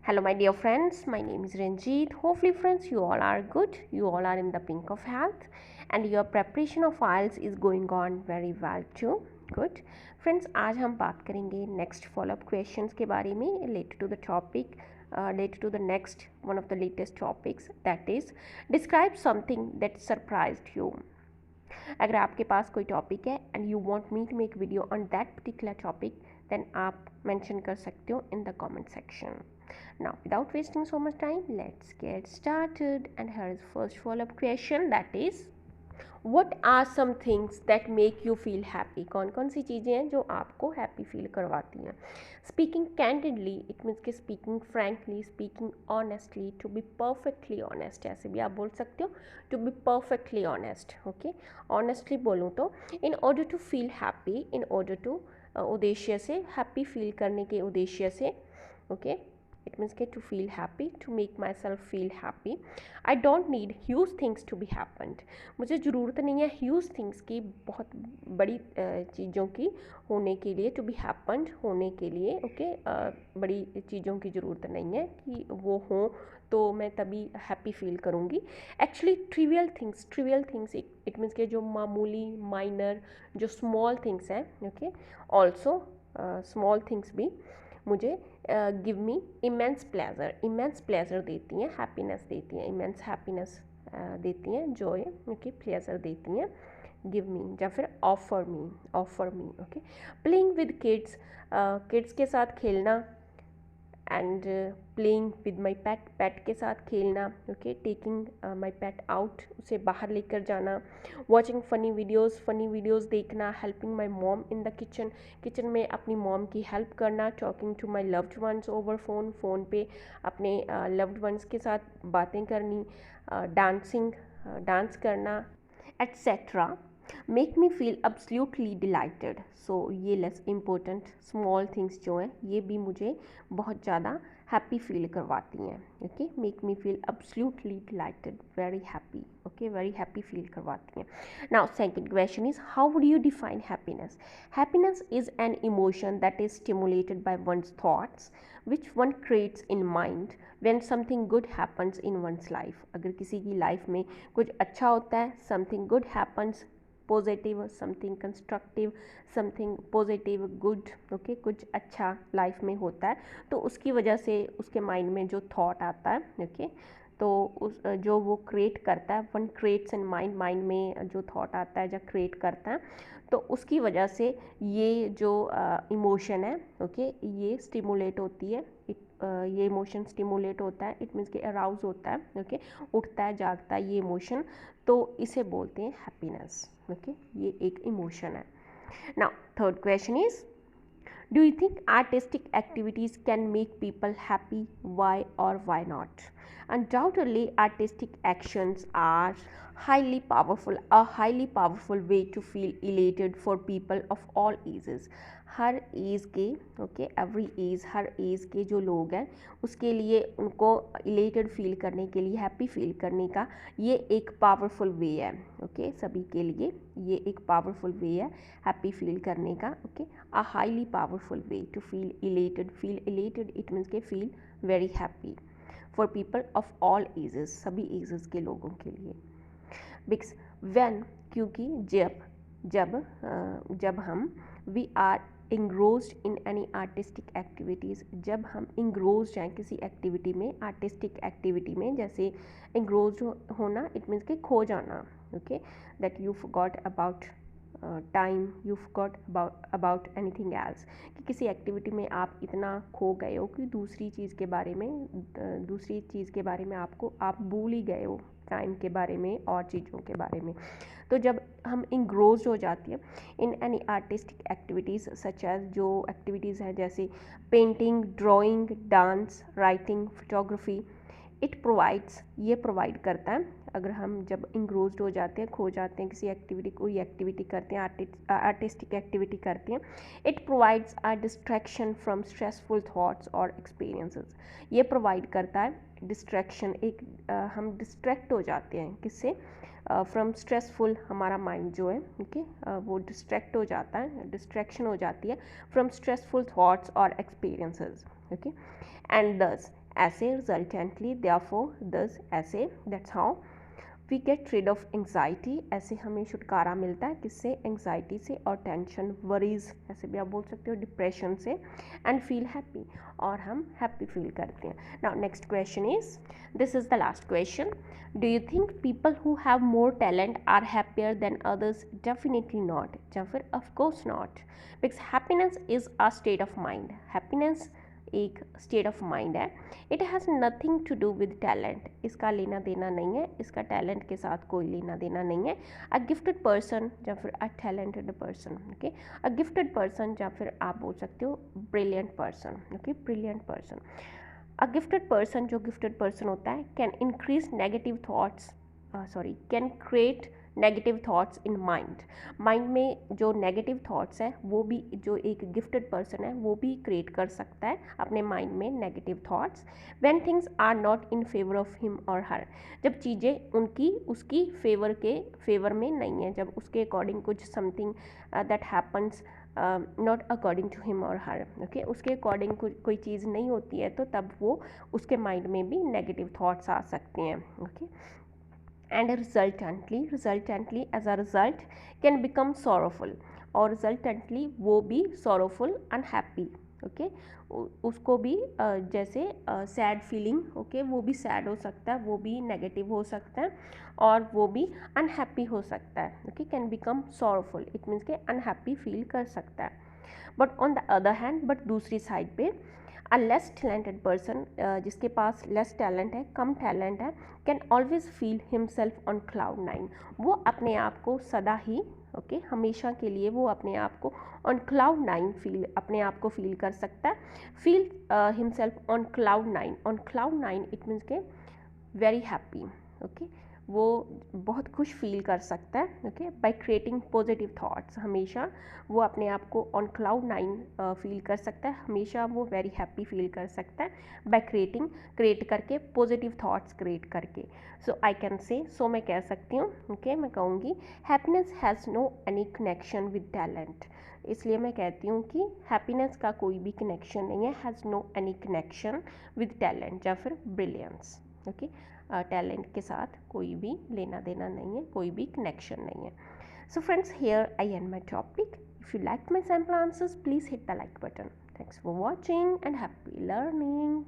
Hello my dear friends, my name is Ranjit. Hopefully friends you all are good, you all are in the pink of health and your preparation of files is going on very well too. Good. Friends, आज हम बात करेंगे next follow up questions के बारे में related to the topic related to the next one of the latest topics, that is describe something that surprised you. अगर आपके पास कोई टॉपिक है and you want me to make video on that particular topic then आप mention कर सकते हो in the comment section. Now without wasting so much time, let's get started. And here is first follow-up question, that is what are some things that make you feel happy. कौन कौन सी चीज़ें हैं जो आपको happy feel करवाती हैं. Speaking candidly it means कि speaking frankly, speaking honestly, to be perfectly honest, ऐसे भी आप बोल सकते हो, to be perfectly honest. Okay, honestly बोलूँ तो in order to feel happy, in order to उद्देश्य से, हैप्पी फील करने के उद्देश्य से. Okay, it means get to feel happy, to make myself feel happy. I don't need huge things to be happened. मुझे ज़रूरत नहीं है huge things की, बहुत बड़ी चीज़ों की होने के लिए, to be happened होने के लिए. ओके, बड़ी चीज़ों की ज़रूरत नहीं है कि वो हों तो मैं तभी हैप्पी फील करूँगी. Actually trivial things it means के जो मामूली, माइनर, जो स्मॉल थिंग्स हैं. ओके, ऑल्सो स्मॉल थिंग्स भी मुझे गिव मी इमेंस प्लेजर देती हैं, हैप्पीनेस देती हैं, इमेंस हैप्पीनेस देती हैं, जॉय, ओके, प्लेजर देती हैं. गिव मी या फिर offer me. Okay, playing with kids के साथ खेलना and playing with my pet के साथ खेलना. Okay, taking my pet out, उसे बाहर लेकर जाना. वॉचिंग फनी वीडियोज़ देखना. Helping my mom in the kitchen में अपनी मॉम की हेल्प करना. Talking to my loved ones over phone पे अपने लव्ड वंस के साथ बातें करनी. डांस करना etcetera. Make me feel absolutely delighted. So ये लेस इम्पोर्टेंट स्मॉल थिंग्स जो हैं ये भी मुझे बहुत ज़्यादा हैप्पी फील करवाती हैं. Okay, make me feel absolutely delighted, very happy. Okay, very happy feel करवाती हैं. Now second question is how would you define happiness. Happiness is an emotion that is stimulated by one's thoughts which one creates in mind when something good happens in one's life. अगर किसी की life में कुछ अच्छा होता है, something good happens, positive, something constructive, something positive, good. Okay, कुछ अच्छा लाइफ में होता है तो उसकी वजह से उसके माइंड में जो थॉट आता है, ओके, तो उस जो वो क्रिएट करता है, वन क्रिएट्स इन माइंड में जो थॉट आता है, जो क्रिएट करता है, तो उसकी वजह से ये जो इमोशन है, ओके, ये स्टिमुलेट होती है. ये इमोशन स्टिमुलेट होता है, इट मीन्स कि अराउज होता है. ओके, उठता है, जागता है ये इमोशन, तो इसे बोलते हैं हैप्पीनेस. ओके, ये एक इमोशन है. Now third question is do you think artistic activities can make people happy, why और why not. Undoubtedly, artistic actions are highly powerful way to feel elated for people of all ages. हर age के, okay, every age, हर age के जो लोग हैं उसके लिए उनको इलेटेड फील करने के लिए, हैप्पी फील करने का ये एक पावरफुल वे है. ओके, सभी के लिए ये एक पावरफुल वे है हैप्पी फील करने का. Okay, a highly powerful way to feel elated it means के feel very happy for people of all ages, सभी एजेस के लोगों के लिए. बिकॉज व्हेन, क्योंकि जब हम we are engrossed in any artistic activities, जब हम इंग्रोज्ड हैं किसी एक्टिविटी में, आर्टिस्टिक एक्टिविटी में, जैसे इंग्रोज्ड होना इट मीन्स के खो जाना. Okay, that you forgot about time, you forgot about anything else, कि किसी एक्टिविटी में आप इतना खो गए हो कि दूसरी चीज़ के बारे में आप भूल ही गए हो, टाइम के बारे में और चीज़ों के बारे में. तो जब हम इंग्रोज हो जाती है in any artistic activities such as, जो एक्टिविटीज़ हैं जैसे painting, drawing, dance, writing, photography, it provides, ये प्रोवाइड करता है. अगर हम जब इंग्रोज्ड हो जाते हैं, खो जाते हैं किसी एक्टिविटी, कोई एक्टिविटी करते हैं, आर्टिस्टिक एक्टिविटी करते हैं, it provides a distraction from stressful thoughts और एक्सपीरियंसेस. ये प्रोवाइड करता है डिस्ट्रैक्शन, एक हम डिस्ट्रैक्ट हो जाते हैं किससे, फ्रॉम स्ट्रेसफुल, हमारा माइंड जो है, ओके, वो डिस्ट्रैक्ट हो जाता है, डिस्ट्रैक्शन हो जाती है फ्रॉम स्ट्रेसफुल थॉट्स और एक्सपीरियंसेस. ओके, एंड दस ऐसे, रिजल्टेंटली, देयरफॉर, thus, ऐसे, that's how we get rid of anxiety, ऐसे हमें छुटकारा मिलता है किससे, एंग्जाइटी से और टेंशन, वरीज, ऐसे भी आप बोल सकते हो, डिप्रेशन से, एंड फील हैप्पी, और हम हैप्पी फील करते हैं. Now next question is, this is the last question, do you think people who have more talent are happier than others? Definitely not, या फिर of course not, because happiness is a state of mind. Happiness एक state of mind है. It has nothing to do with talent, इसका लेना देना नहीं है, इसका टैलेंट के साथ कोई लेना देना नहीं है. अ गिफ्टेड पर्सन या फिर a talented person, okay, a gifted person या फिर आप बोल सकते हो brilliant person, okay, brilliant person. A gifted person, जो गिफ्टेड पर्सन होता है, can increase negative thoughts, can create negative thoughts in mind. Mind में जो नेगेटिव थाट्स हैं वो भी जो एक गिफ्टेड पर्सन है वो भी क्रिएट कर सकता है अपने माइंड में negative thoughts. When things are not in favour of him or her, जब चीज़ें उनकी उसकी फेवर में नहीं है, जब उसके अकॉर्डिंग कुछ something that happens not according to him or her, okay, उसके अकॉर्डिंग कोई चीज़ नहीं होती है, तो तब वो उसके माइंड में भी नेगेटिव थाट्स आ सकते हैं, okay. And resultantly as a result can become sorrowful, और resultantly वो भी sorrowful, unhappy, ओके, उसको भी जैसे सैड फीलिंग, ओके, वो भी सैड हो सकता है, वो भी नेगेटिव हो सकता है, और वो भी अनहैप्पी हो सकता है, okay, can become sorrowful, it means के अनहैप्पी फील कर सकता है. But on the other hand, but दूसरी साइड पे, अ लेस टैलेंटेड पर्सन, जिसके पास लेस टैलेंट है, कम टैलेंट है, can always feel himself on cloud nine, वो अपने आप को सदा ही, ओके, हमेशा के लिए वो अपने आप को ऑन क्लाउड नाइन फील, अपने आप को फील कर सकता है. Feel himself on cloud nine, on cloud nine it means के वेरी हैप्पी, ओके, वो बहुत खुश फील कर सकता है, okay, by creating positive thoughts, हमेशा वो अपने आप को ऑन क्लाउड नाइन फील कर सकता है, हमेशा वो वेरी हैप्पी फील कर सकता है बाय क्रिएट करके, पॉजिटिव थाट्स क्रिएट करके. सो आई कैन से, सो मैं कह सकती हूँ, ओके, मैं कहूँगी happiness has no any connection with talent, इसलिए मैं कहती हूँ कि हैप्पीनेस का कोई भी कनेक्शन नहीं है, has no any connection with talent या फिर ब्रिलियंस, ओके, टैलेंट के साथ कोई भी लेना देना नहीं है, कोई भी कनेक्शन नहीं है. So friends, here I and my topic. If you like my sample answers, please hit the like button. Thanks for watching and happy learning.